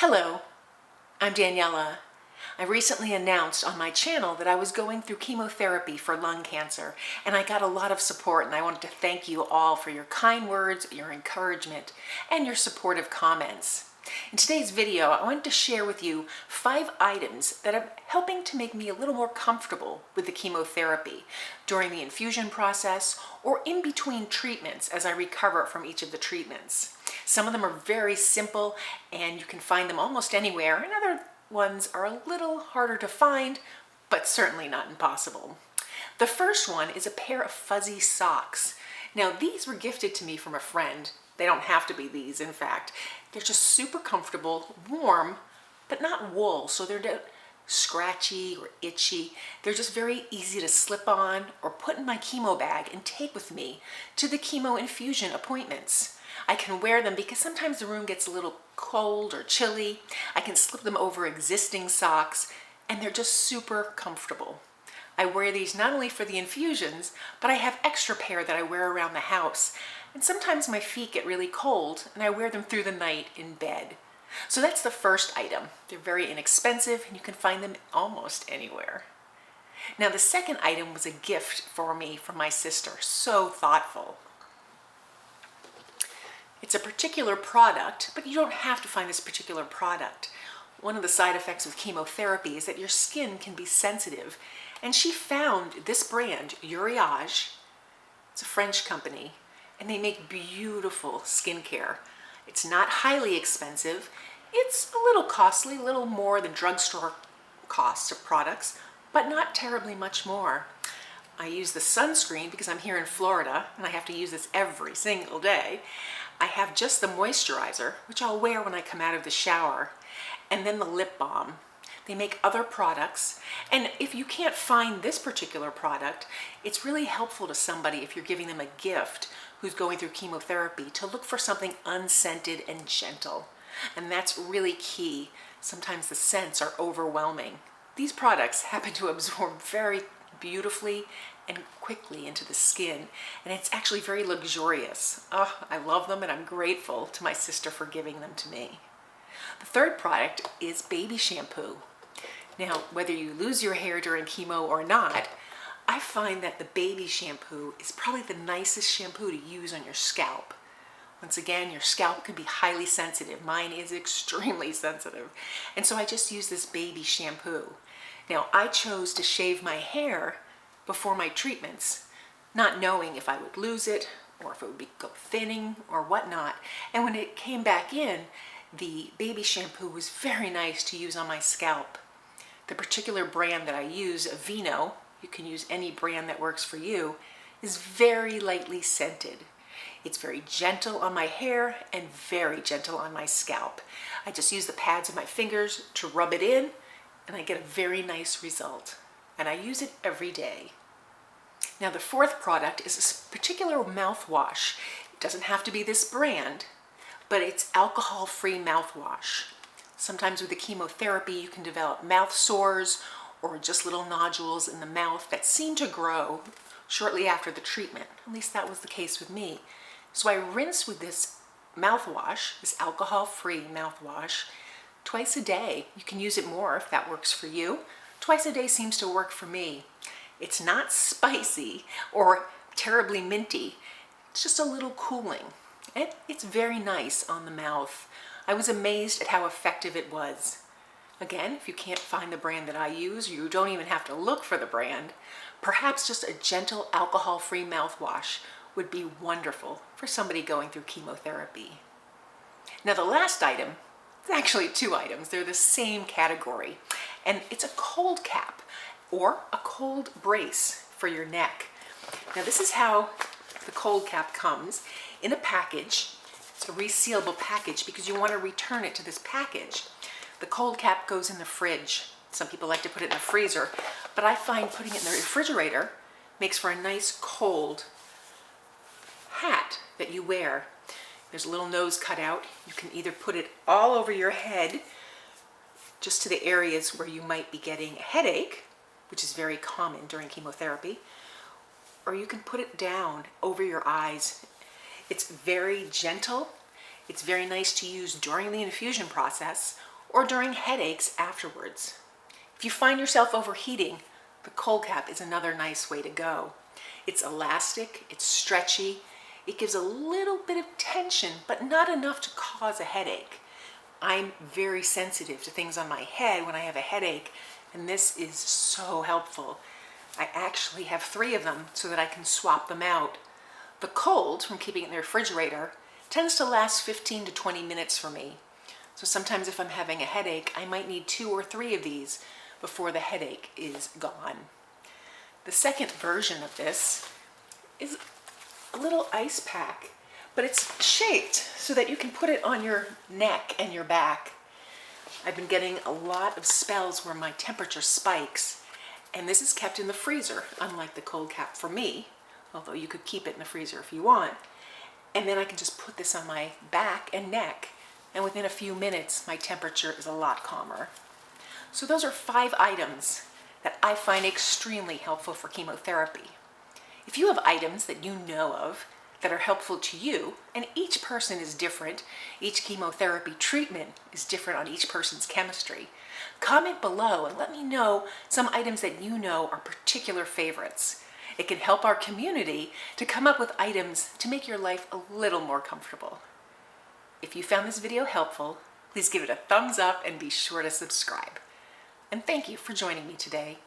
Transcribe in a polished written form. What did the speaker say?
Hello, I'm Daniela. I recently announced on my channel that I was going through chemotherapy for lung cancer, and I got a lot of support, and I wanted to thank you all for your kind words, your encouragement, and your supportive comments. In today's video, I wanted to share with you 5 items that are helping to make me a little more comfortable with the chemotherapy during the infusion process or in between treatments as I recover from each of the treatments. Some of them are very simple and you can find them almost anywhere, and other ones are a little harder to find, but certainly not impossible. The first one is a pair of fuzzy socks. Now, these were gifted to me from a friend. They don't have to be these, in fact. They're just super comfortable, warm, but not wool, so they're not scratchy or itchy. They're just very easy to slip on or put in my chemo bag and take with me to the chemo infusion appointments. I can wear them because sometimes the room gets a little cold or chilly. I can slip them over existing socks, and they're just super comfortable. I wear these not only for the infusions, but I have extra pair that I wear around the house. And sometimes my feet get really cold, and I wear them through the night in bed. So that's the first item. They're very inexpensive, and you can find them almost anywhere. Now, the second item was a gift for me from my sister. So thoughtful. It's a particular product, but you don't have to find this particular product. One of the side effects of chemotherapy is that your skin can be sensitive, and she found this brand, Uriage. It's a French company, and they make beautiful skincare. It's not highly expensive. It's a little costly, a little more than drugstore costs of products, but not terribly much more. I use the sunscreen because I'm here in Florida, and I have to use this every single day. I have just the moisturizer, which I'll wear when I come out of the shower, and then the lip balm. They make other products, and if you can't find this particular product, it's really helpful to somebody if you're giving them a gift who's going through chemotherapy to look for something unscented and gentle. And that's really key. Sometimes the scents are overwhelming. These products happen to absorb very beautifully and quickly into the skin, and it's actually very luxurious. Oh, I love them, and I'm grateful to my sister for giving them to me. The third product is baby shampoo. Now, whether you lose your hair during chemo or not, I find that the baby shampoo is probably the nicest shampoo to use on your scalp. Once again, your scalp can be highly sensitive. Mine is extremely sensitive. And so I just use this baby shampoo. Now, I chose to shave my hair before my treatments, not knowing if I would lose it or if it would go thinning or whatnot. And when it came back in, the baby shampoo was very nice to use on my scalp. The particular brand that I use, Aveeno, you can use any brand that works for you, is very lightly scented. It's very gentle on my hair and very gentle on my scalp. I just use the pads of my fingers to rub it in, and I get a very nice result. And I use it every day. Now, the fourth product is a particular mouthwash. It doesn't have to be this brand, but it's alcohol-free mouthwash. Sometimes with the chemotherapy, you can develop mouth sores or just little nodules in the mouth that seem to grow shortly after the treatment. At least that was the case with me. So I rinse with this mouthwash, this alcohol-free mouthwash, twice a day. You can use it more if that works for you. Twice a day seems to work for me. It's not spicy or terribly minty. It's just a little cooling. It's very nice on the mouth. I was amazed at how effective it was. Again, if you can't find the brand that I use, you don't even have to look for the brand. Perhaps just a gentle alcohol-free mouthwash would be wonderful for somebody going through chemotherapy. Now, the last item, it's actually 2 items. They're the same category, and it's a cold cap or a cold brace for your neck. Now, this is how the cold cap comes in a package. It's a resealable package because you want to return it to this package. The cold cap goes in the fridge. Some people like to put it in the freezer, but I find putting it in the refrigerator makes for a nice cold hat that you wear. There's a little nose cut out. You can either put it all over your head, just to the areas where you might be getting a headache, which is very common during chemotherapy, or you can put it down over your eyes. It's very gentle. It's very nice to use during the infusion process or during headaches afterwards. If you find yourself overheating, the cold cap is another nice way to go. It's elastic, it's stretchy, it gives a little bit of tension, but not enough to cause a headache. I'm very sensitive to things on my head when I have a headache, and this is so helpful. I actually have 3 of them so that I can swap them out. The cold, from keeping it in the refrigerator, tends to last 15 to 20 minutes for me. So sometimes if I'm having a headache, I might need 2 or 3 of these before the headache is gone. The second version of this is a little ice pack, but it's shaped so that you can put it on your neck and your back. I've been getting a lot of spells where my temperature spikes, and this is kept in the freezer, unlike the cold cap for me, although you could keep it in the freezer if you want. And then I can just put this on my back and neck, and within a few minutes, my temperature is a lot calmer. So those are 5 items that I find extremely helpful for chemotherapy. If you have items that you know of that are helpful to you, and each person is different, each chemotherapy treatment is different on each person's chemistry, comment below and let me know some items that you know are particular favorites. It can help our community to come up with items to make your life a little more comfortable. If you found this video helpful, please give it a thumbs up and be sure to subscribe. And thank you for joining me today.